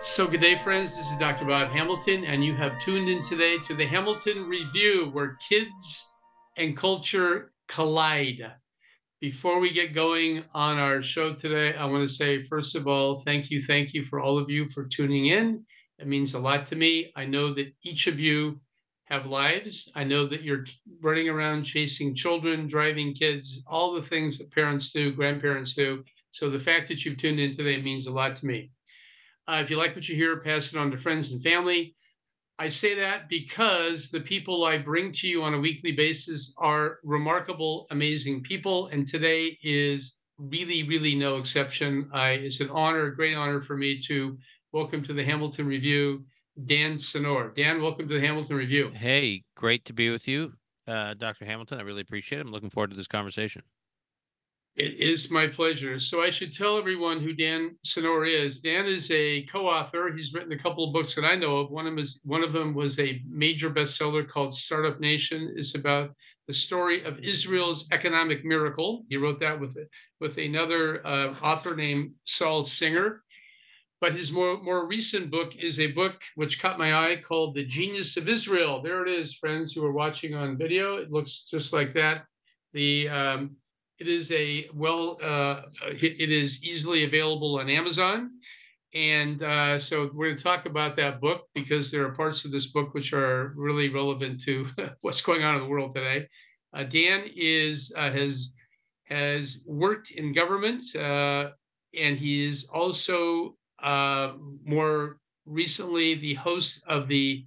So good day, friends. This is Dr. Bob Hamilton, and you have tuned in today to the Hamilton Review, where kids and culture collide. Before we get going on our show today, I want to say, first of all, thank you for all of you for tuning in. It means a lot to me. I know that each of you have lives. I know that you're running around chasing children, driving kids, all the things that parents do, grandparents do. So the fact that you've tuned in today means a lot to me. If you like what you hear, pass it on to friends and family. I say that because the people I bring to you on a weekly basis are remarkable, amazing people. And today is really, really no exception. It's an honor, a great honor for me to welcome to the Hamilton Review, Dan Senor. Dan, welcome to the Hamilton Review. Hey, great to be with you, Dr. Hamilton. I really appreciate it. I'm looking forward to this conversation. It is my pleasure. So I should tell everyone who Dan Senor is. Dan is a co-author. He's written a couple of books that I know of. One of them was a major bestseller called Startup Nation. It's about the story of Israel's economic miracle. He wrote that with another author named Saul Singer. But his more recent book is a book which caught my eye called The Genius of Israel. There it is, friends who are watching on video. It looks just like that. The it is it is easily available on Amazon. And so we're going to talk about that book because there are parts of this book which are really relevant to what's going on in the world today. Dan has worked in government, and he is also more recently the host of the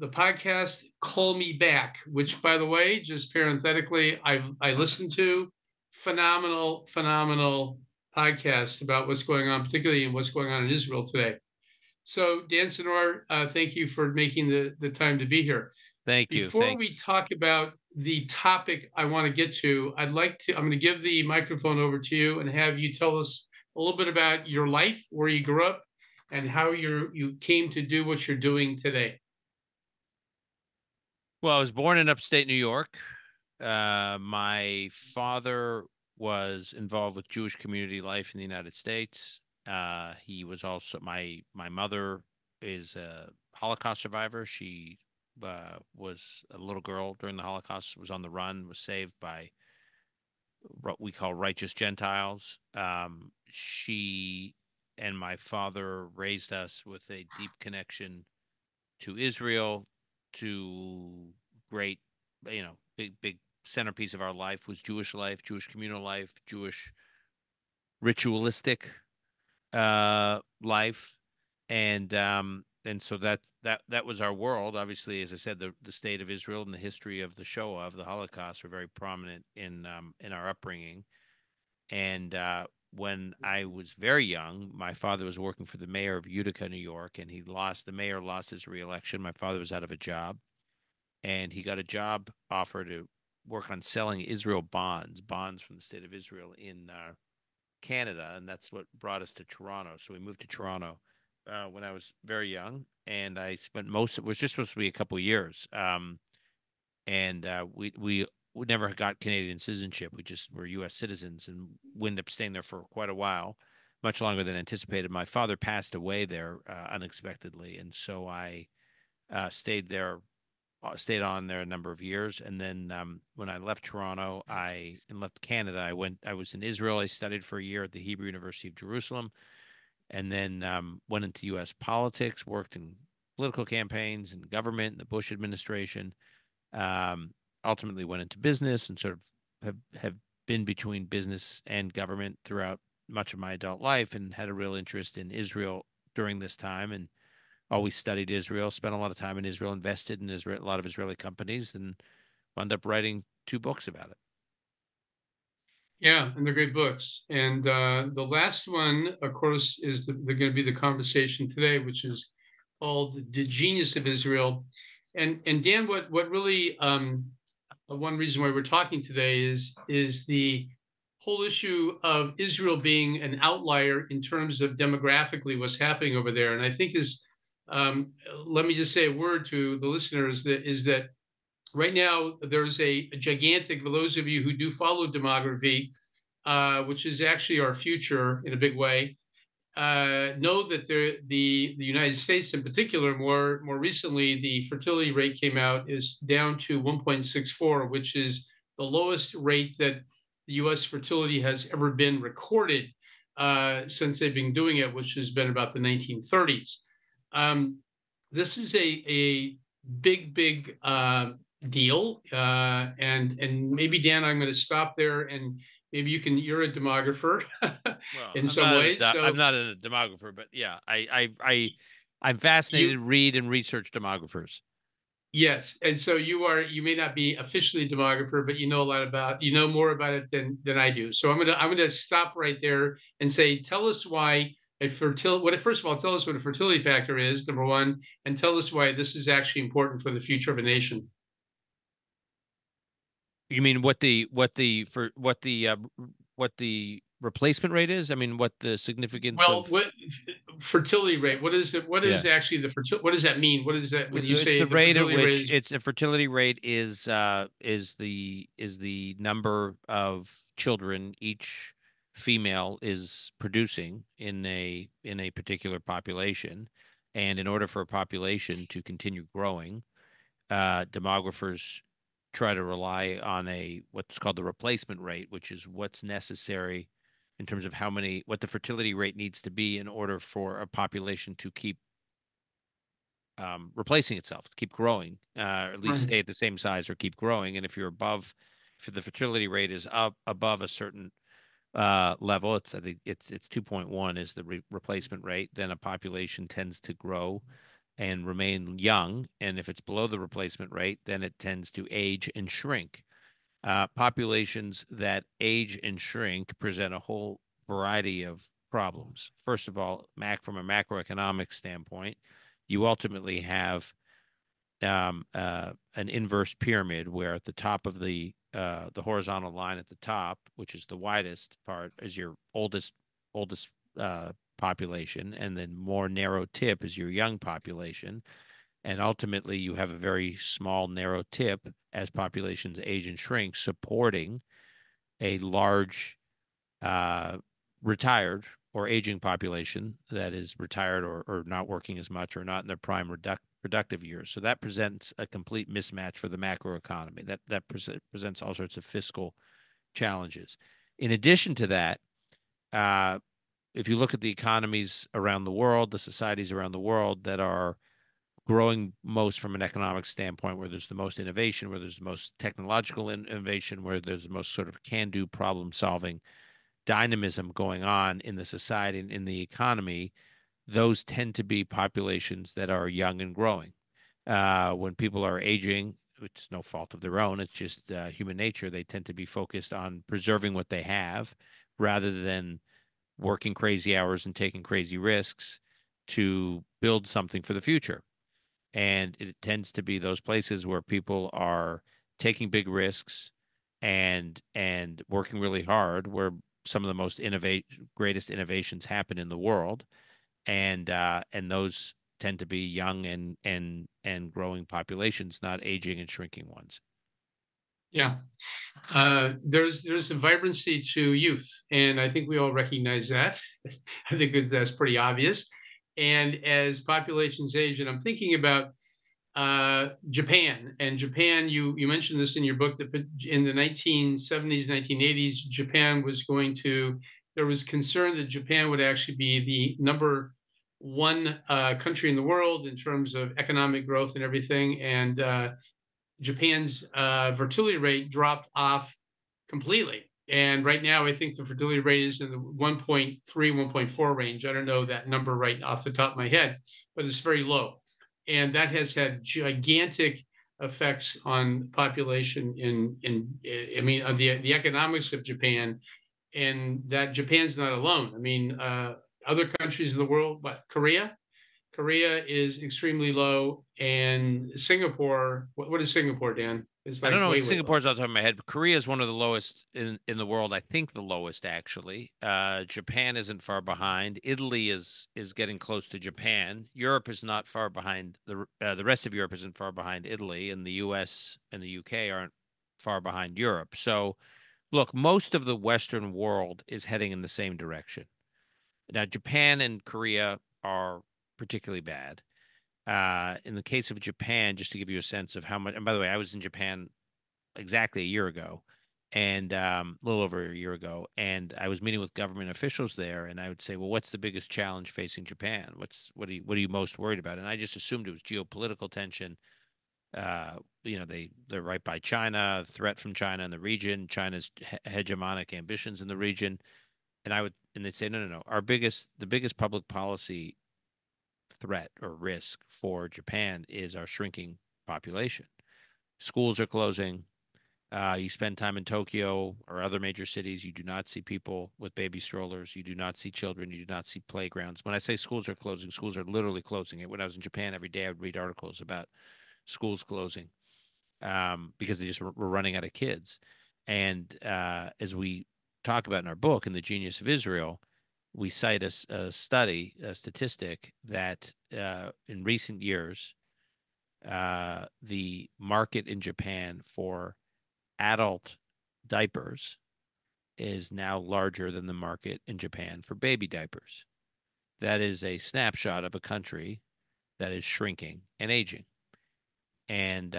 podcast Call Me Back, which, by the way, just parenthetically, I listened to. Phenomenal podcast about what's going on, particularly in what's going on in Israel today. So, Dan Senor, thank you for making the time to be here. Thank you. Before we Thanks. talk about the topic I want to get to, I'm going to give the microphone over to you and have you tell us a little bit about your life, where you grew up, and how you came to do what you're doing today. Well, I was born in upstate New York. My father was involved with Jewish community life in the United States. He was also my mother is a Holocaust survivor. She was a little girl during the Holocaust, was on the run, was saved by what we call righteous Gentiles. She and my father raised us with a deep connection to Israel, to great, big centerpiece of our life, Jewish communal life, Jewish ritualistic life, and so that was our world. Obviously, as I said, the state of Israel and the history of the Shoah, of the Holocaust, were very prominent in our upbringing. And when I was very young, my father was working for the mayor of Utica, New York, and the mayor lost his reelection. My father was out of a job, and he got a job offer to work on selling Israel bonds from the state of Israel in Canada. And that's what brought us to Toronto. So we moved to Toronto when I was very young, and I spent it was just supposed to be a couple of years. And we never got Canadian citizenship. We just were U.S. citizens and wound up staying there for quite a while, much longer than anticipated. My father passed away there unexpectedly, and so I stayed on there a number of years. And then when I left Toronto, and left Canada, I was in Israel. I studied for a year at the Hebrew University of Jerusalem, and then went into U.S. politics, worked in political campaigns and government in the Bush administration. Um, Ultimately went into business and sort of have been between business and government throughout much of my adult life, and had a real interest in Israel during this time, and always studied Israel, spent a lot of time in Israel, invested in Israel, a lot of Israeli companies, and wound up writing 2 books about it. Yeah, and they're great books. And the last one, of course, is they're going to be the conversation today, which is called "The Genius of Israel." And Dan, what really one reason why we're talking today is the whole issue of Israel being an outlier in terms of demographically what's happening over there. And I think let me just say a word to the listeners that is that right now there's a gigantic, for those of you who do follow demography, which is actually our future in a big way. know that the United States in particular, more recently, the fertility rate came out is down to 1.64, which is the lowest rate that the U.S. fertility has ever been recorded since they've been doing it, which has been about the 1930s. This is a big deal, and maybe Dan, I'm going to stop there, and maybe you're a demographer Well, in some ways. I'm So not a demographer, but yeah, I'm fascinated you to read and research demographers. yes, and so you may not be officially a demographer, but you know more about it than I do. So I'm gonna stop right there and say, tell us why a fertility. First of all, tell us what a fertility factor is, number one, and tell us why this is actually important for the future of a nation. You mean what the replacement rate is? I mean, what the significance Well, of what fertility rate? What is it? What yeah. is actually the fertility? What does that mean? What is that when you It's say the the rate at fertility rate which is? it's a fertility rate is the number of children each female is producing in a particular population, and in order for a population to continue growing, demographers try to rely on a what's called the replacement rate, which is what's necessary in terms of what the fertility rate needs to be in order for a population to keep replacing itself, keep growing, or at least Right. stay at the same size or keep growing. And if the fertility rate is up above a certain level, I think it's 2.1 is the replacement rate, then a population tends to grow and remain young. And if it's below the replacement rate, then it tends to age and shrink. Populations that age and shrink present a whole variety of problems. First of all, from a macroeconomic standpoint, you ultimately have an inverse pyramid where at the top of the horizontal line at the top, which is the widest part, is your oldest population, and then more narrow tip is your young population, and ultimately you have a very small narrow tip as populations age and shrink, supporting a large retired or aging population that is retired or not working as much or not in their prime productive years. So that presents a complete mismatch for the macroeconomy. That presents all sorts of fiscal challenges. In addition to that, uh, if you look at the economies around the world, the societies around the world that are growing most from an economic standpoint, where there's the most innovation, where there's the most technological innovation, where there's the most sort of can-do problem solving dynamism going on in the society and in the economy, those tend to be populations that are young and growing. When people are aging, it's no fault of their own, it's just human nature, they tend to be focused on preserving what they have rather than working crazy hours and taking crazy risks to build something for the future. And it tends to be those places where people are taking big risks and working really hard, where some of the greatest innovations happen in the world, and those tend to be young and growing populations, not aging and shrinking ones. Yeah. There's a vibrancy to youth, and I think we all recognize that. I think that's pretty obvious. And as populations age, and I'm thinking about Japan. And Japan, you mentioned this in your book that in the 1970s, 1980s, Japan was there was concern that Japan would actually be the number one country in the world in terms of economic growth and everything. And Japan's fertility rate dropped off completely. And right now, I think the fertility rate is in the 1.3, 1.4 range. I don't know that number right off the top of my head, but it's very low. And that has had gigantic effects on population I mean, on the economics of Japan, and that Japan's not alone. I mean, other countries in the world, but Korea is extremely low, and Singapore. What is Singapore, Dan? It's I don't like know what way low. Singapore's off the top of my head, but Korea is one of the lowest in the world. I think the lowest actually. Japan isn't far behind. Italy is getting close to Japan. Europe is not far behind. The rest of Europe isn't far behind Italy, and the U.S. and the U.K. aren't far behind Europe. So, look, most of the Western world is heading in the same direction. Now, Japan and Korea are particularly bad. In the case of Japan, just to give you a sense of how much, and by the way, I was in Japan exactly a year ago, and a little over a year ago, and I was meeting with government officials there, and I would say, well, what's the biggest challenge facing Japan? What are you most worried about? And I just assumed it was geopolitical tension. They're right by China, threat from China in the region, China's hegemonic ambitions in the region, and they'd say, no, no, no. The biggest public policy threat or risk for Japan is our shrinking population. Schools are closing. You spend time in Tokyo or other major cities, you do not see people with baby strollers. You do not see children. You do not see playgrounds. When I say schools are closing, schools are literally closing. When I was in Japan, every day I would read articles about schools closing because they just were running out of kids. And as we talk about in our book, in The Genius of Israel, we cite a study, a statistic that in recent years, the market in Japan for adult diapers is now larger than the market in Japan for baby diapers. That is a snapshot of a country that is shrinking and aging. And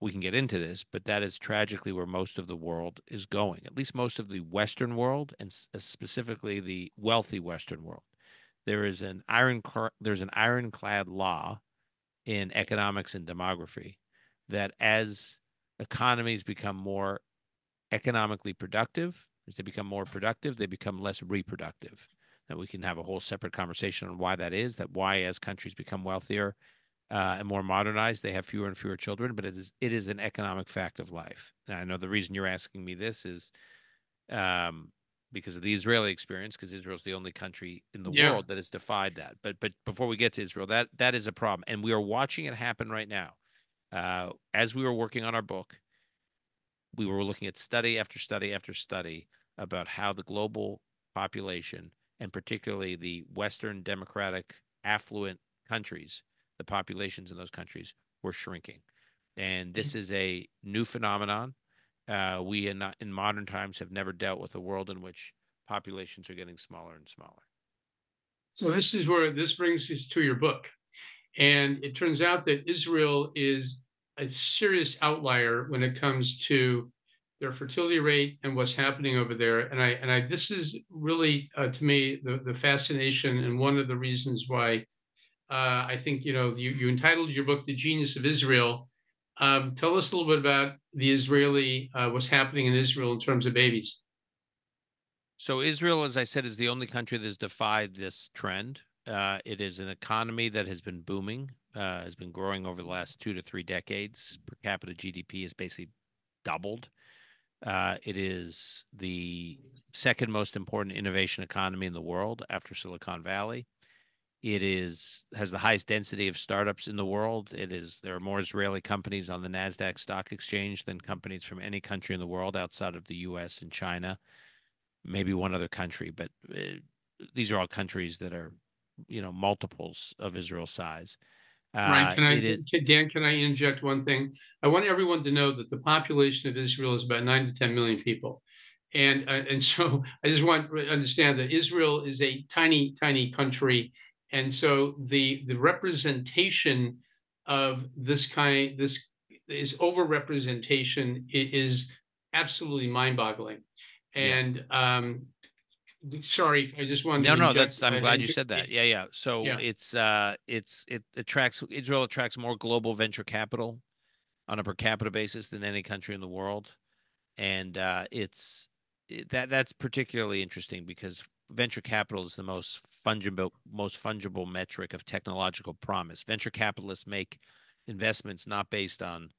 we can get into this, but that is tragically where most of the world is going, at least most of the Western world, and specifically the wealthy Western world. There's an ironclad law in economics and demography that as economies become more economically productive, as they become more productive, they become less reproductive. And we can have a whole separate conversation on why that is, that why as countries become wealthier and more modernized, they have fewer and fewer children, but it is an economic fact of life. And I know the reason you're asking me this is because of the Israeli experience, because Israel is the only country in the Yeah. world that has defied that. But before we get to Israel, that is a problem, and we are watching it happen right now. As we were working on our book, we were looking at study after study after study about how the global population, and particularly the Western democratic affluent countries, the populations in those countries were shrinking. And this is a new phenomenon. We in modern times have never dealt with a world in which populations are getting smaller and smaller. So this is where this brings us to your book. And it turns out that Israel is a serious outlier when it comes to their fertility rate and what's happening over there. And I this is really to me the fascination and one of the reasons why I think you entitled your book "The Genius of Israel." Tell us a little bit about the Israeli what's happening in Israel in terms of babies. So Israel, as I said, is the only country that has defied this trend. It is an economy that has been booming, has been growing over the last 2 to 3 decades. Per capita GDP has basically doubled. It is the second most important innovation economy in the world after Silicon Valley. Has the highest density of startups in the world. There are more Israeli companies on the Nasdaq stock exchange than companies from any country in the world outside of the US and China, maybe one other country, but these are all countries that are, multiples of Israel's size. Right. It is Dan, can I interject one thing? I want everyone to know that the population of Israel is about 9 to 10 million people. And so I just want to understand that Israel is a tiny, tiny country. And so the representation of this is overrepresentation is absolutely mind-boggling. Yeah. And sorry, I just wanted No, to no, inject. that's I'm glad you said that. Yeah, yeah. So Yeah. it attracts Israel attracts more global venture capital on a per capita basis than any country in the world. And that's particularly interesting because venture capital is the most fungible metric of technological promise. Venture capitalists make investments not based on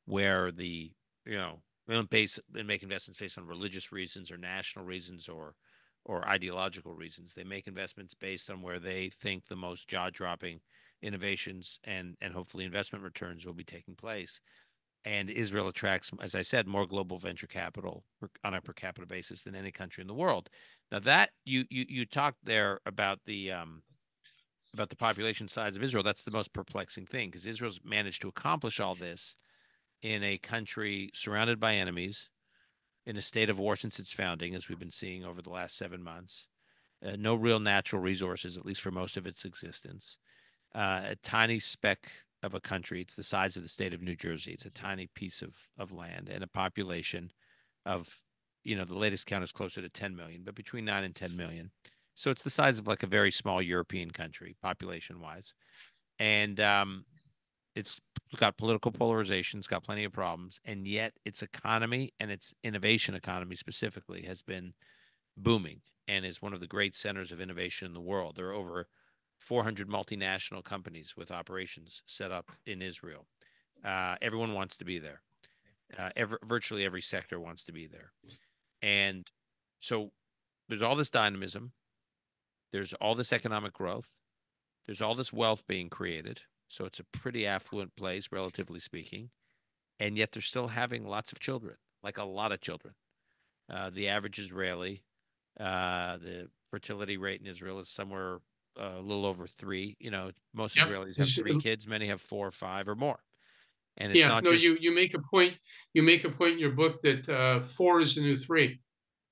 where they don't make investments based on religious reasons or national reasons or ideological reasons. They make investments based on where they think the most jaw-dropping innovations and hopefully investment returns will be taking place. And Israel attracts, as I said, more global venture capital on a per capita basis than any country in the world. Now that you talked there about the population size of Israel, that's the most perplexing thing because Israel's managed to accomplish all this in a country surrounded by enemies, in a state of war since its founding, as we've been seeing over the last 7 months, no real natural resources, at least for most of its existence. A tiny speck of a country. It's the size of the state of New Jersey. It's a tiny piece of land and a population of, the latest count is closer to 10 million, but between 9 and 10 million. So it's the size of like a very small European country, population wise. And it's got political polarization, it's got plenty of problems, and yet its economy and its innovation economy specifically has been booming and is one of the great centers of innovation in the world. There are over 400 multinational companies with operations set up in Israel. Everyone wants to be there. Virtually every sector wants to be there. And so there's all this dynamism. There's all this economic growth. There's all this wealth being created. So it's a pretty affluent place, relatively speaking. And yet they're still having lots of children, like a lot of children. The average Israeli, the fertility rate in Israel is somewhere a little over 3. Most Yep. Israelis have 3 kids. Many have 4 or 5 or more. And it's Yeah. not No, just you make a point. You make a point in your book that 4 is the new 3.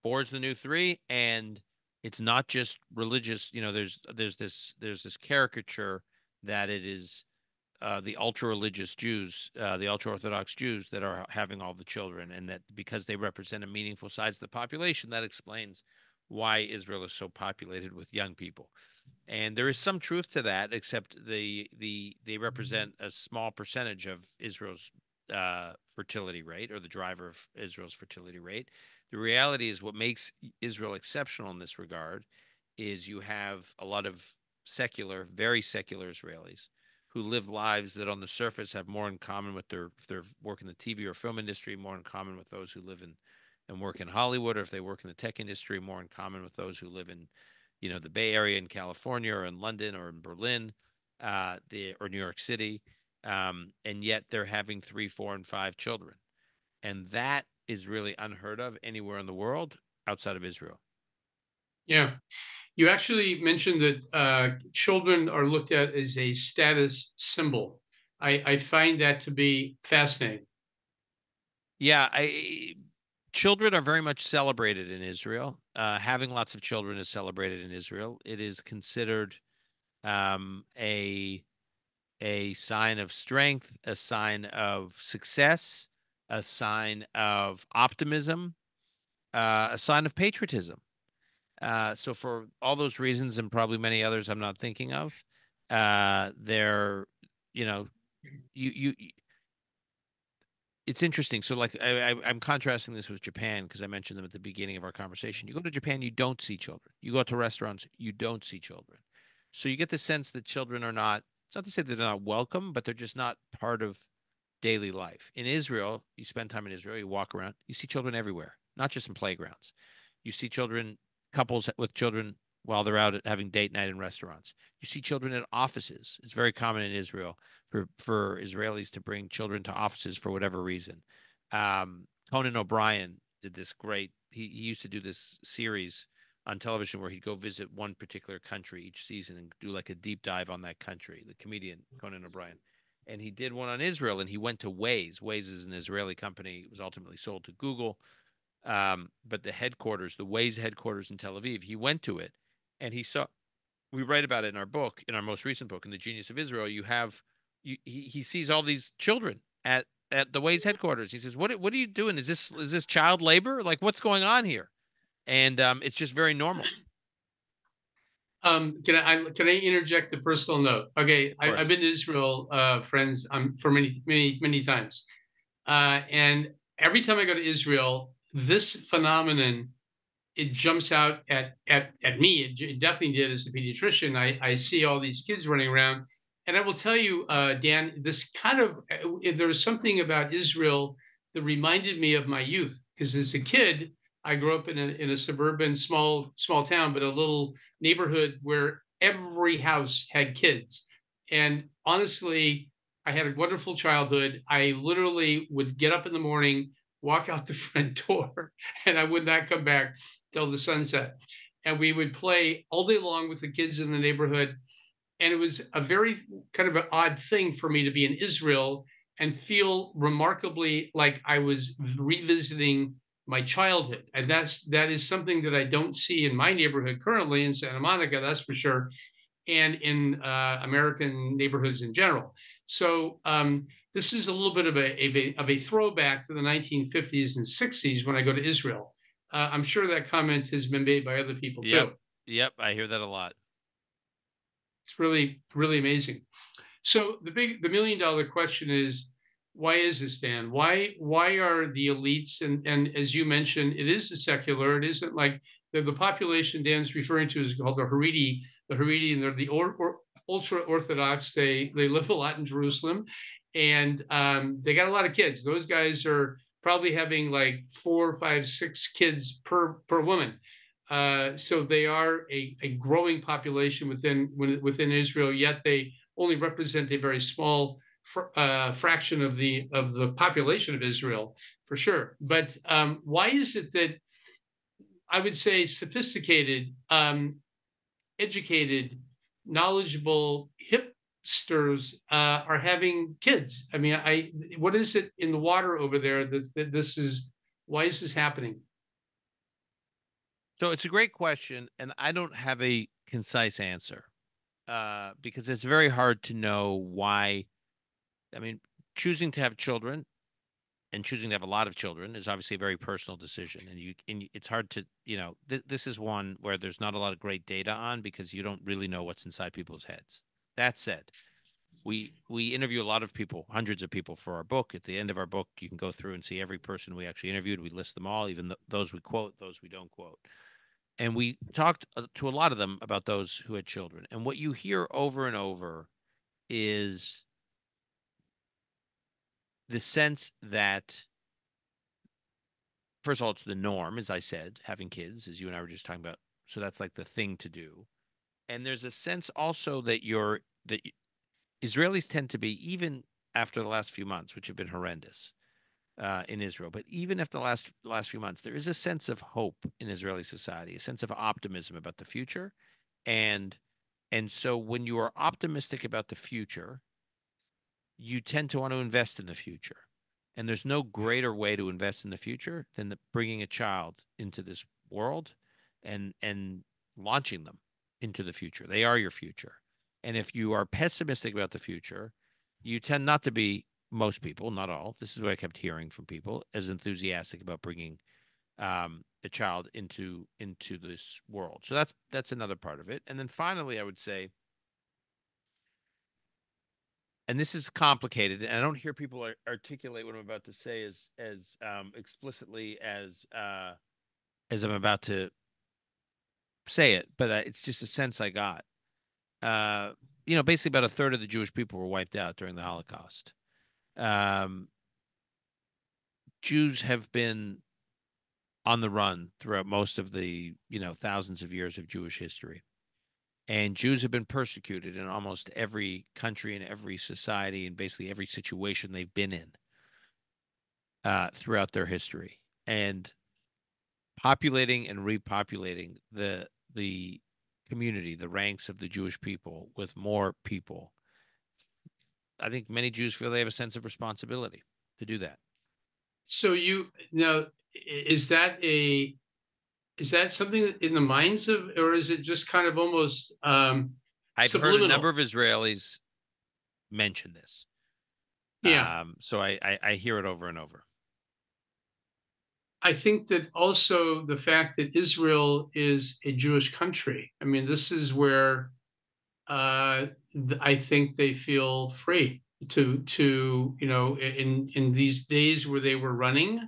4 is the new 3, and it's not just religious. There's this caricature that it is the ultra religious Jews, the ultra Orthodox Jews that are having all the children, and that because they represent a meaningful size of the population, that explains why Israel is so populated with young people. And there is some truth to that, except they represent a small percentage of Israel's fertility rate, or the driver of Israel's fertility rate. The reality is what makes Israel exceptional in this regard is you have a lot of secular, very secular Israelis who live lives that on the surface have more in common with if they're working in the TV or film industry, more in common with those who live in and work in Hollywood, or if they work in the tech industry, more in common with those who live in, the Bay Area in California or in London or in Berlin, or New York City. And yet they're having 3, 4, and 5 children. And that is really unheard of anywhere in the world outside of Israel. Yeah. You actually mentioned that children are looked at as a status symbol. I find that to be fascinating. Yeah, children are very much celebrated in Israel. Having lots of children is celebrated in Israel. It is considered a sign of strength, a sign of success, a sign of optimism, a sign of patriotism. So for all those reasons and probably many others I'm not thinking of, they're, you it's interesting. So like I'm contrasting this with Japan because I mentioned them at the beginning of our conversation. You go to Japan, you don't see children. You go to restaurants, you don't see children. So you get the sense that children are not, it's not to say that they're not welcome, but they're just not part of daily life. In Israel, you spend time in Israel, you walk around, you see children everywhere, not just in playgrounds. You see children, couples with children while they're out having date night in restaurants. You see children in offices. It's very common in Israel for Israelis to bring children to offices for whatever reason. Conan O'Brien did this great. He used to do this series on television where he'd go visit one particular country each season and do like a deep dive on that country. The comedian Conan O'Brien, and he did one on Israel, and he went to Waze. Waze is an Israeli company. It was ultimately sold to Google. But the headquarters, the Waze headquarters in Tel Aviv, he went to it, and he saw. We write about it in our book, in our most recent book, in The Genius of Israel. He sees all these children at the Waze headquarters. He says, "What are you doing? Is this child labor? Like, what's going on here?" And it's just very normal. Can I interject a personal note? Okay, Of I've course. been to Israel, friends, for many times, and every time I go to Israel, this phenomenon, it jumps out at me. It definitely did as a pediatrician. I see all these kids running around, and I will tell you, Dan, this kind of there was something about Israel that reminded me of my youth because as a kid, I grew up in a suburban small town, but a little neighborhood where every house had kids, and honestly, I had a wonderful childhood. I literally would get up in the morning, walk out the front door, and I would not come back till the sunset. And we would play all day long with the kids in the neighborhood. And it was a very kind of an odd thing for me to be in Israel and feel remarkably like I was revisiting my childhood. And that is something that I don't see in my neighborhood currently in Santa Monica, that's for sure, and in American neighborhoods in general. So this is a little bit of a throwback to the 1950s and 60s when I go to Israel. I'm sure that comment has been made by other people Yep. too. Yep. I hear that a lot. It's really, really amazing. So the million dollar question is, why is this, Dan? Why are the elites, and as you mentioned, it is a secular. It isn't like the population Dan's referring to is called the Haredi. The Haredi, and they're the ultra Orthodox. They live a lot in Jerusalem, and they got a lot of kids. Those guys are probably having like 4, 5, 6 kids per woman. So they are a growing population within Israel. Yet they only represent a very small fraction of the population of Israel, for sure. But why is it that I would say sophisticated, educated, knowledgeable hipsters are having kids? I mean, what is it in the water over there that this is? Why is this happening? So it's a great question, and I don't have a concise answer because it's very hard to know why. I mean, choosing to have children and choosing to have a lot of children is obviously a very personal decision, and it's hard to this is one where there's not a lot of great data on because you don't really know what's inside people's heads. That said, we interview a lot of people, hundreds of people for our book. At the end of our book, you can go through and see every person we actually interviewed. We list them all, even those we quote, those we don't quote. And we talked to a lot of them about those who had children. And what you hear over and over is the sense that, first of all, it's the norm, as I said, having kids, as you and I were just talking about. So that's like the thing to do. And there's a sense also that Israelis tend to be, even after the last few months, which have been horrendous in Israel, but even after the last few months, there is a sense of hope in Israeli society, a sense of optimism about the future, and so when you are optimistic about the future, you tend to want to invest in the future. And there's no greater way to invest in the future than bringing a child into this world and launching them into the future. They are your future. And if you are pessimistic about the future, you tend not to be, most people, not all. This is what I kept hearing from people, as enthusiastic about bringing a child into this world. So that's another part of it. And then finally, I would say, and this is complicated, and I don't hear people articulate what I'm about to say as explicitly as I'm about to say it, but it's just a sense I got. Basically, about a third of the Jewish people were wiped out during the Holocaust. Jews have been on the run throughout most of the thousands of years of Jewish history. And Jews have been persecuted in almost every country and every society and basically every situation they've been in throughout their history. And populating and repopulating the community, the ranks of the Jewish people with more people, I think many Jews feel they have a sense of responsibility to do that. So is that something in the minds of, or is it just kind of almost I've heard a number subliminal? of Israelis mention this. Yeah. So I hear it over and over. I think that also the fact that Israel is a Jewish country. I mean, this is where I think they feel free to in these days where they were running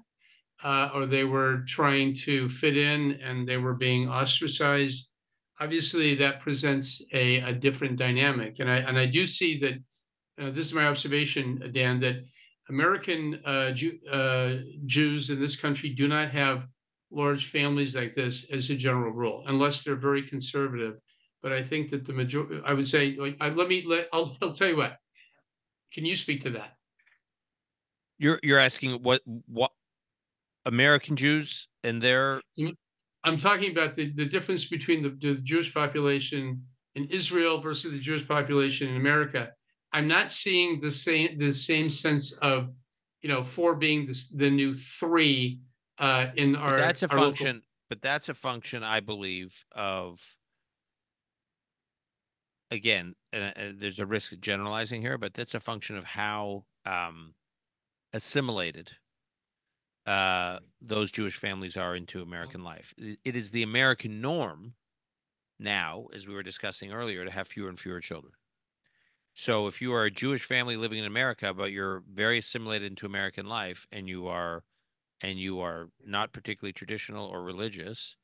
or they were trying to fit in and they were being ostracized. Obviously, that presents a different dynamic, and I do see that. This is my observation, Dan, that American Jews in this country do not have large families like this as a general rule, unless they're very conservative. But I think that the majority, I would say, like, I'll tell you what. Can you speak to that? You're asking what American Jews and their. I'm talking about the difference between the Jewish population in Israel versus the Jewish population in America. I'm not seeing the same sense of four being the new three in But that's a our local. function. But that's a function, I believe, of, again, there's a risk of generalizing here, but that's a function of how assimilated those Jewish families are into American life. It is the American norm now, as we were discussing earlier, to have fewer and fewer children. So if you are a Jewish family living in America, but you're very assimilated into American life, and you are not particularly traditional or religious,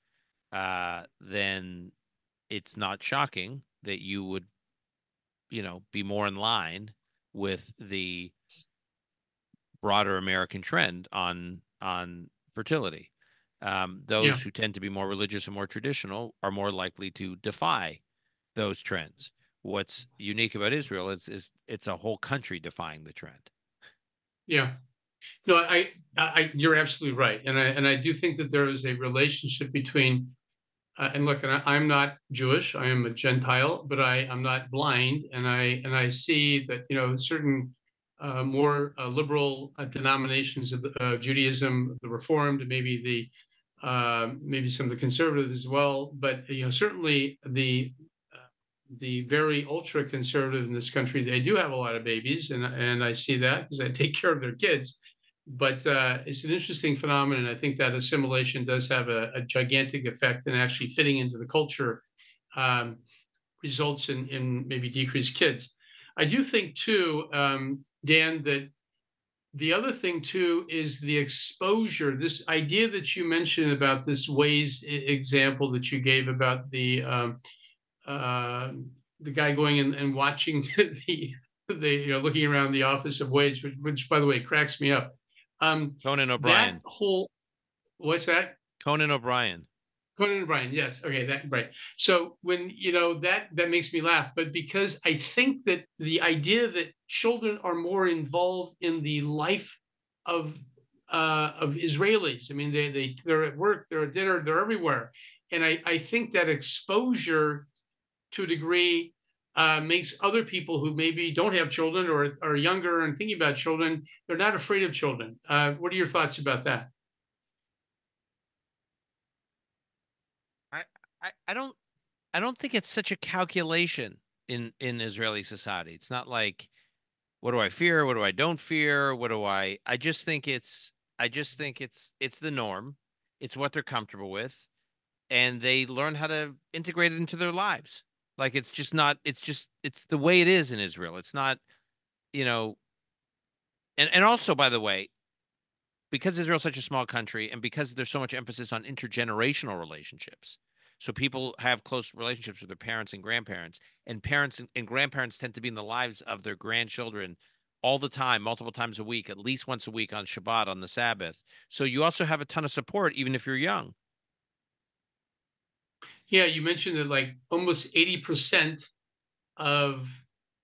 then it's not shocking that you would, be more in line with the broader American trend on fertility. Yeah, Those who tend to be more religious and more traditional are more likely to defy those trends. What's unique about Israel is it's a whole country defying the trend. yeah. No, you're absolutely right, and I do think that there is a relationship between. And look, I'm not Jewish. I am a Gentile, but I'm not blind, and I see that certain more liberal denominations of Judaism, the Reformed, maybe maybe some of the conservatives as well. But certainly the very ultra conservative in this country, they do have a lot of babies, and I see that because I take care of their kids. But it's an interesting phenomenon. I think that assimilation does have a gigantic effect, and actually fitting into the culture um, results in maybe decreased kids. I do think too, Dan, that the other thing too is the exposure. This idea that you mentioned about this Waze example that you gave about uh, the guy going and watching looking around the office of Waze, which by the way cracks me up. Conan That O'Brien. whole what's that? Conan O'Brien. Conan O'Brien, yes. Okay, that right. So when that makes me laugh, but because I think that the idea that children are more involved in the life of of Israelis. I mean, they're at work, they're at dinner, they're everywhere, and I think that exposure to a degree makes other people who maybe don't have children or are younger and thinking about children, they're not afraid of children. What are your thoughts about that? I, I don't think it's such a calculation in Israeli society. It's not like, what do I fear? What do I don't fear? What do I just think it's the norm. It's what they're comfortable with, and they learn how to integrate it into their lives. Like, it's just not it's the way it is in Israel. It's not, you know, and also, by the way, because Israel's such a small country, and because there's so much emphasis on intergenerational relationships. So people have close relationships with their parents and grandparents, and parents and grandparents tend to be in the lives of their grandchildren all the time, multiple times a week, at least once a week on Shabbat, on the Sabbath. So you also have a ton of support, even if you're young. Yeah, you mentioned that like almost 80% of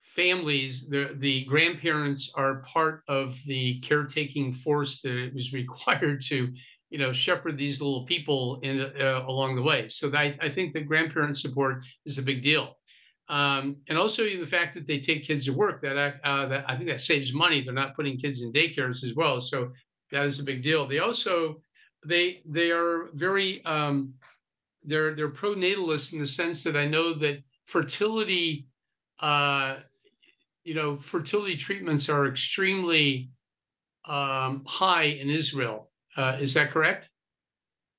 families, the grandparents are part of the caretaking force that was required to, shepherd these little people in along the way. So I think that grandparent support is a big deal. And also the fact that they take kids to work, that I think that saves money. They're not putting kids in daycares as well, so that is a big deal. They are very they're pronatalists in the sense that I know that fertility uh, fertility treatments are extremely high in Israel. Is that correct?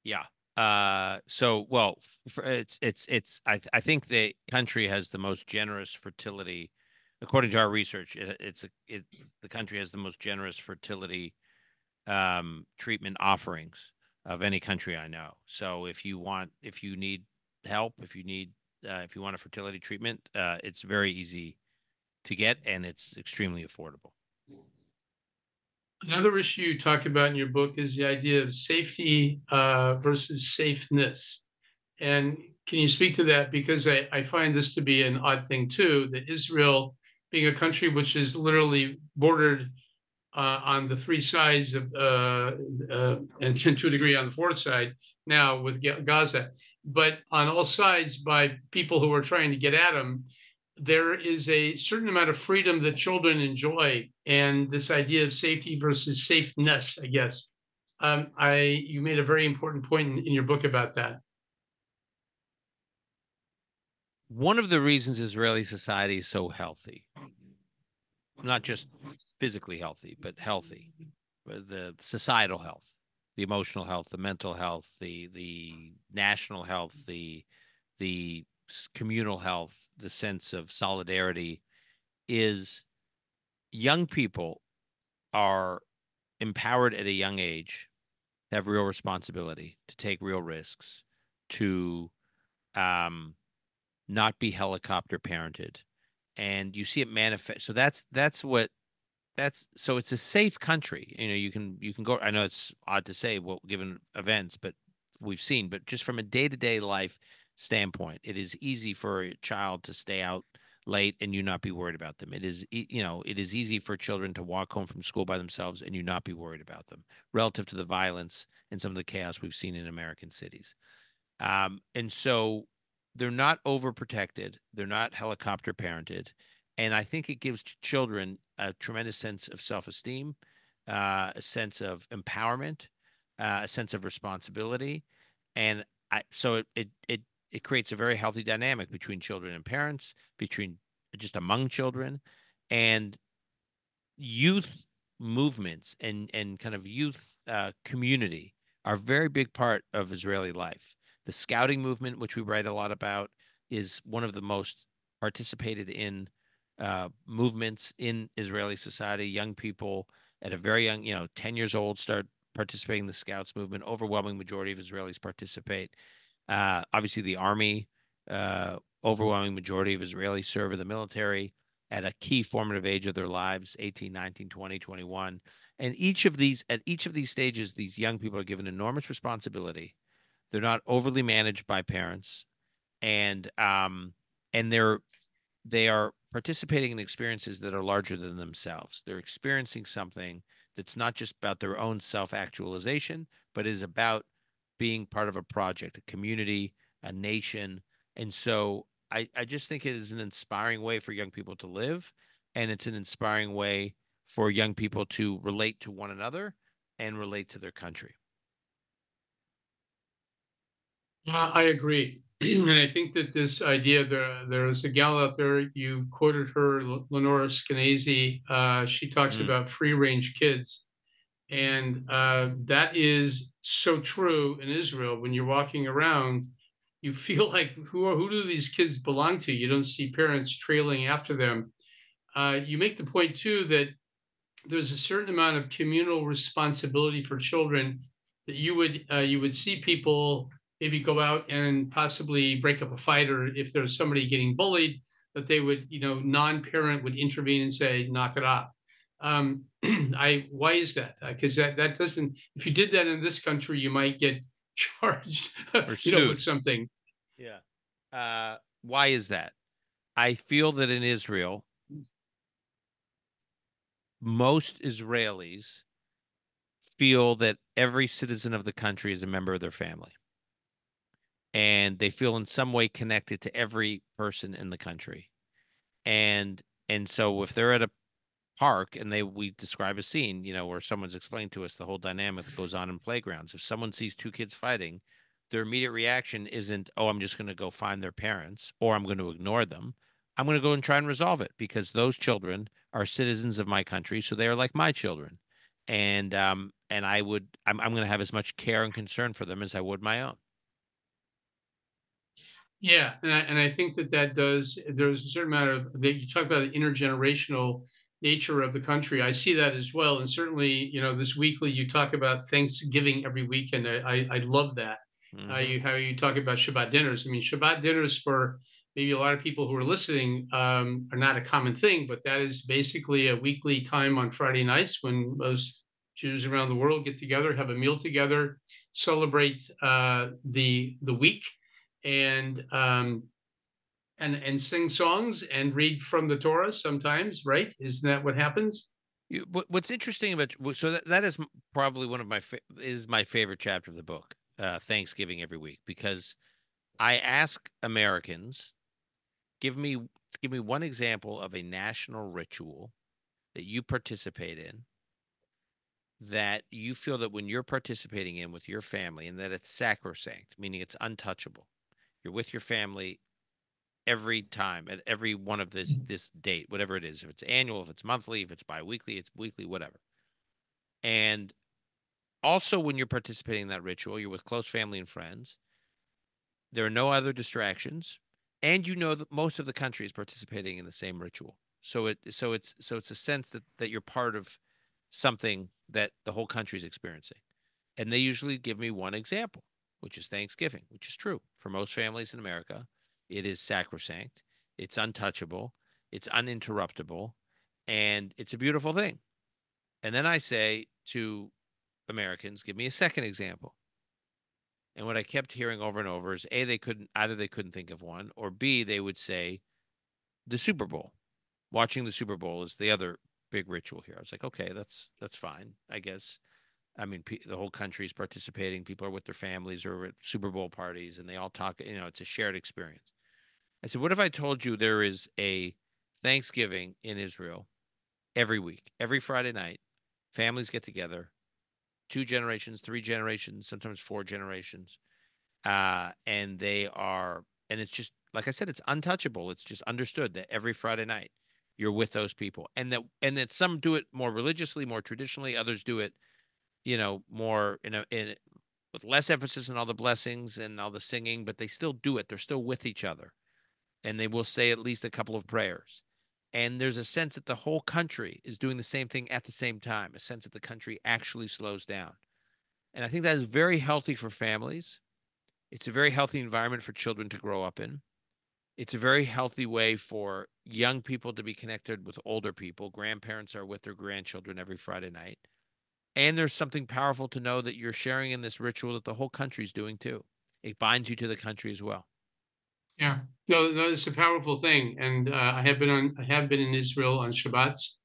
Yeah. So, well, I think the country has the most generous fertility, according to our research. The country has the most generous fertility treatment offerings of any country I know. So if you need help, if you want a fertility treatment, it's very easy to get, and it's extremely affordable. Another issue you talk about in your book is the idea of safety versus safeness. And can you speak to that? Because I find this to be an odd thing too, that Israel, being a country which is literally bordered on the three sides of, and to a degree on the fourth side now with Gaza, but on all sides by people who are trying to get at them, there is a certain amount of freedom that children enjoy, and this idea of safety versus safeness, I guess. You made a very important point in your book about that. One of the reasons Israeli society is so healthy, not just physically healthy, but healthy, the societal health, the emotional health, the mental health, the national health, the communal health, the sense of solidarity, is young people are empowered at a young age to have real responsibility, to take real risks, to um, not be helicopter parented, and you see it manifest. So that's what that's so it's a safe country. You can go. I know it's odd to say, well, given events, but we've seen. But just from a day-to-day life standpoint, it is easy for a child to stay out late and you not be worried about them. It is easy for children to walk home from school by themselves and you not be worried about them relative to the violence and some of the chaos we've seen in American cities. And so they're not overprotected. They're not helicopter parented. And I think it gives children a tremendous sense of self-esteem, a sense of empowerment, a sense of responsibility. And it creates a very healthy dynamic between children and parents, between just among children. And youth movements and kind of youth community are a very big part of Israeli life. The scouting movement, which we write a lot about, is one of the most participated in movements in Israeli society. Young people at a very young, 10 years old, start participating in the Scouts movement. Overwhelming majority of Israelis participate. Obviously, the army, overwhelming majority of Israelis serve in the military at a key formative age of their lives, 18, 19, 20, 21. And at each of these stages, these young people are given enormous responsibility. They're not overly managed by parents, and and they are participating in experiences that are larger than themselves. They're experiencing something that's not just about their own self-actualization, but is about being part of a project, a community, a nation. And so I just think it is an inspiring way for young people to live. And it's an inspiring way for young people to relate to one another and relate to their country. I agree. And I think that this idea, there's a gal out there, you quoted her, Lenora Skenazy. She talks Mm. about free range kids. And that is so true in Israel. When you're walking around, you feel like, who do these kids belong to? You don't see parents trailing after them. You make the point, too, that there's a certain amount of communal responsibility for children that you would see people maybe go out and possibly break up a fight, or if there's somebody getting bullied, that they would, non-parent would intervene and say, knock it off. I Why is that? Because that doesn't. If you did that in this country, you might get charged, Or with sued. something. Yeah. Why is that? I feel that in Israel, most Israelis feel that every citizen of the country is a member of their family. And they feel in some way connected to every person in the country. And and so if they're at a park and we describe a scene, where someone's explained to us the whole dynamic that goes on in playgrounds. If someone sees two kids fighting, their immediate reaction isn't, oh, I'm just going to go find their parents or I'm going to ignore them. I'm going to go and try and resolve it because those children are citizens of my country, so they are like my children. And I'm going to have as much care and concern for them as I would my own. Yeah, and I think that does. There's a certain amount of that you talk about the intergenerational nature of the country. I see that as well, and certainly, this weekly you talk about Thanksgiving every weekend. I love that. Hmm. How you talk about Shabbat dinners. I mean, Shabbat dinners for maybe a lot of people who are listening are not a common thing, but that is basically a weekly time on Friday nights when most Jews around the world get together, have a meal together, celebrate the week, and and sing songs and read from the Torah sometimes, right? Isn't that what happens? What's interesting about so that is probably one of is my favorite chapter of the book, Thanksgiving every week, because I ask Americans, give me give me one example of a national ritual that you participate in that you feel that when you're participating in with your family and that it's sacrosanct, meaning it's untouchable. You're with your family every time at every one of this date, whatever it is. If it's annual, if it's monthly, if it's biweekly, it's weekly, whatever. And also when you're participating in that ritual, you're with close family and friends. There are no other distractions, and you know that most of the country is participating in the same ritual. So it's a sense that you're part of something that the whole country is experiencing. And they usually give me one example, which is Thanksgiving, which is true for most families in America. It is sacrosanct, it's untouchable, it's uninterruptible, and it's a beautiful thing. And then I say to Americans, give me a second example. And what I kept hearing over and over is they couldn't think of one, or B, they would say the Super Bowl. Watching the Super Bowl is the other big ritual here. I was like, okay, that's fine, I guess. I mean, the whole country is participating. People are with their families or at Super Bowl parties, and they all talk. It's a shared experience. I said, what if I told you there is a Thanksgiving in Israel every week, every Friday night? Families get together, 2 generations, 3 generations, sometimes 4 generations, and and it's just like I said, it's untouchable. It's just understood that every Friday night you're with those people, and that some do it more religiously, more traditionally. Others do it more with less emphasis on all the blessings and all the singing, but they still do it. They're still with each other, and they will say at least a couple of prayers. And there's a sense that the whole country is doing the same thing at the same time, a sense that the country actually slows down. And I think that is very healthy for families. It's a very healthy environment for children to grow up in. It's a very healthy way for young people to be connected with older people. Grandparents are with their grandchildren every Friday night. And there's something powerful to know that you're sharing in this ritual that the whole country's doing too. It binds you to the country as well. Yeah, no, no, it's a powerful thing, and I have been in Israel on Shabbats,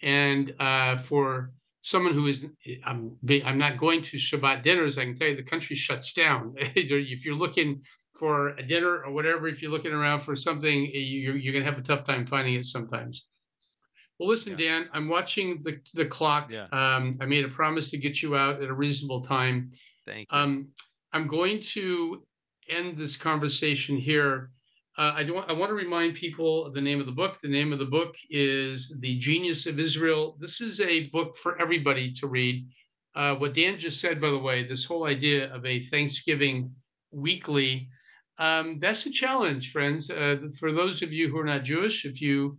and for someone who is, I'm not going to Shabbat dinners. I can tell you the country shuts down. If you're looking for a dinner or whatever, if you're looking around for something, you're going to have a tough time finding it sometimes. Well, listen, Yeah. Dan, I'm watching the clock. Yeah. I made a promise to get you out at a reasonable time. Thank you. Um, I'm going to end this conversation here. I want to remind people of the name of the book. The name of the book is The Genius of Israel. This is a book for everybody to read. What Dan just said, by the way, this whole idea of a Thanksgiving weekly, that's a challenge, friends. For those of you who are not Jewish, if you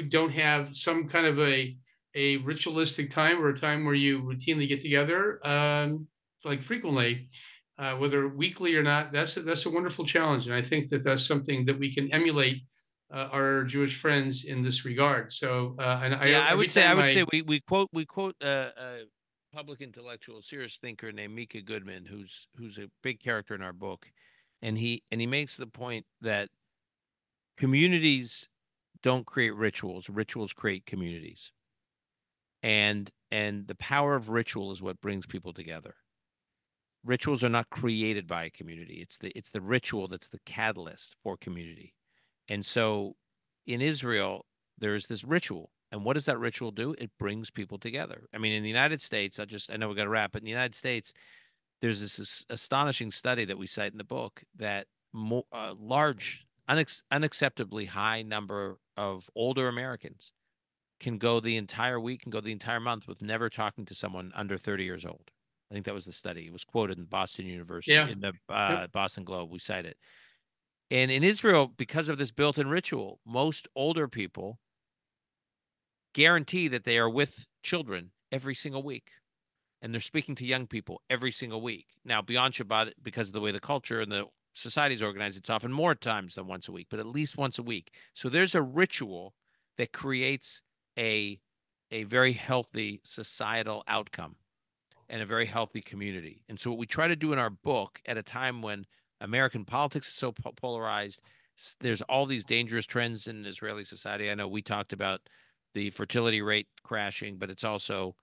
don't have some kind of a ritualistic time or a time where you routinely get together, like frequently, whether weekly or not, that's a wonderful challenge, and I think that that's something that we can emulate our Jewish friends in this regard. So, and Yeah, every I time would say I we quote a public intellectual, serious thinker named Mika Goodman, who's a big character in our book, and he makes the point that communities don't create rituals; rituals create communities, and the power of ritual is what brings people together. Rituals are not created by a community; it's the ritual that's the catalyst for community. And so in Israel, there's this ritual. And what does that ritual do? It brings people together. I mean, in the United States, I know we got to wrap, but in the United States, there's this astonishing study that we cite in the book that large, unacceptably high number of older Americans can go the entire week and go the entire month with never talking to someone under 30 years old. I think that was the study. It was quoted in Boston University, yeah, in the yep, Boston Globe. We cite it. And in Israel, because of this built-in ritual, most older people guarantee that they are with children every single week. And they're speaking to young people every single week. Now, beyond Shabbat, because of the way the culture and the society is organized, it's often more times than once a week, but at least once a week. So there's a ritual that creates a a very healthy societal outcome and a very healthy community. And so, what we try to do in our book at a time when American politics is so polarized, there's all these dangerous trends in Israeli society. I know we talked about the fertility rate crashing, but it's also,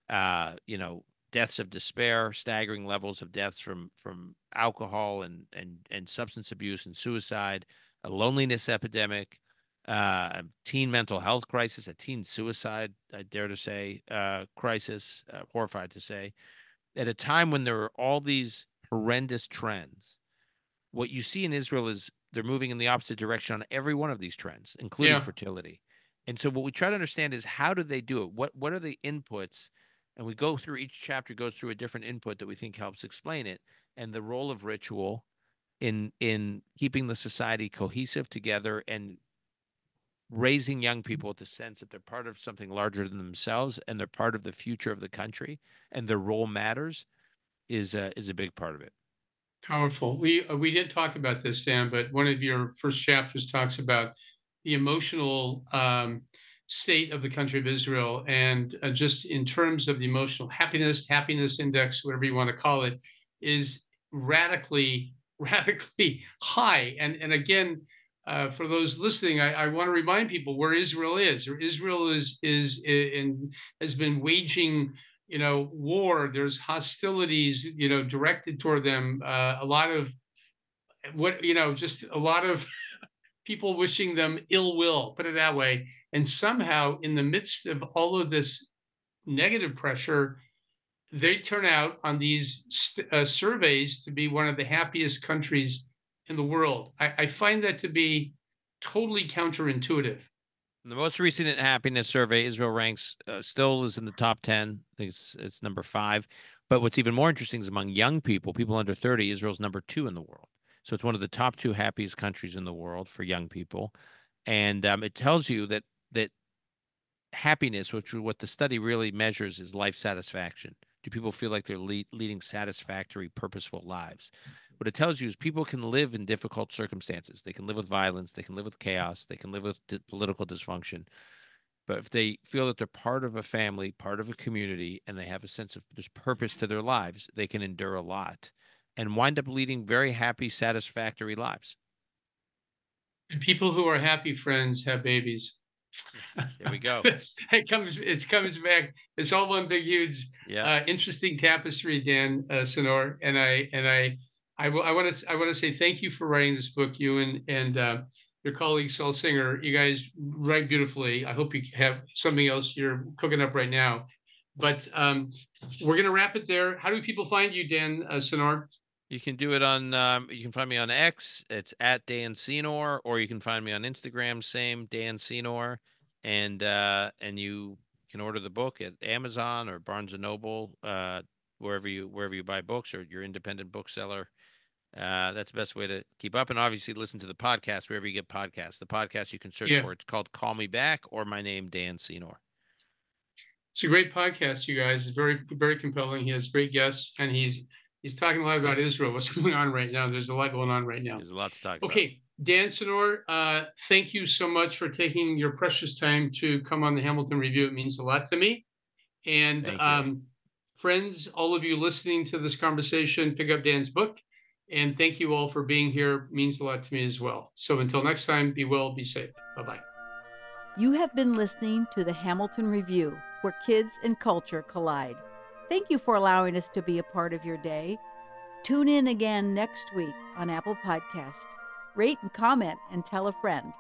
uh, you know, deaths of despair, staggering levels of deaths from alcohol and substance abuse and suicide, a loneliness epidemic, teen mental health crisis, a teen suicide, I dare to say, crisis, horrified to say, at a time when there are all these horrendous trends. What you see in Israel is they're moving in the opposite direction on every one of these trends, including Yeah. fertility. And so what we try to understand is how do they do it? What are the inputs? And we go through each chapter goes through a different input that we think helps explain it. And the role of ritual in keeping the society cohesive together and raising young people with the sense that they're part of something larger than themselves and they're part of the future of the country and their role matters is a big part of it. Powerful. We didn't talk about this, Dan, but one of your first chapters talks about the emotional state of the country of Israel, and just in terms of the emotional happiness index, whatever you want to call it, is radically high. And again, for those listening, I want to remind people where Israel is. Israel is in has been waging war. There's hostilities directed toward them. A lot of just a lot of people wishing them ill will, put it that way. And somehow in the midst of all of this negative pressure, they turn out on these surveys to be one of the happiest countries in the world. I find that to be totally counterintuitive. In the most recent happiness survey, Israel ranks still is in the top 10. I think it's number 5. But what's even more interesting is among young people, people under 30, Israel's number 2 in the world. So it's one of the top 2 happiest countries in the world for young people. And it tells you that happiness, which what the study really measures, is life satisfaction. Do people feel like they're leading satisfactory, purposeful lives? What it tells you is people can live in difficult circumstances. They can live with violence. They can live with chaos. They can live with political dysfunction. But if they feel that they're part of a family, part of a community, and they have a sense of there's purpose to their lives, they can endure a lot and wind up leading very happy, satisfactory lives. And people who are happy friends have babies. There we go. It comes back. It's all one big, huge, interesting tapestry, Dan Senor. And I want to say thank you for writing this book. You and your colleague Saul Singer. You guys write beautifully. I hope you have something else you're cooking up right now. But we're gonna wrap it there. How do people find you, Dan Senor? You can do it on, you can find me on X. It's at Dan Senor, or you can find me on Instagram, same Dan Senor. And you can order the book at Amazon or Barnes and Noble, wherever you buy books, or your independent bookseller. That's the best way to keep up. And obviously listen to the podcast wherever you get podcasts. The podcast you can search for, it's called Call Me Back, or my name, Dan Senor. It's a great podcast, you guys. It's very, very compelling. He has great guests, and he's talking a lot about Israel, what's going on right now. There's a lot going on right now. There's a lot to talk about. Okay, Dan Senor, thank you so much for taking your precious time to come on the Hamilton Review. It means a lot to me. And friends, all of you listening to this conversation, pick up Dan's book. And thank you all for being here. It means a lot to me as well. So until next time, be well, be safe. Bye-bye. You have been listening to the Hamilton Review, where kids and culture collide. Thank you for allowing us to be a part of your day. Tune in again next week on Apple Podcast. Rate and comment and tell a friend.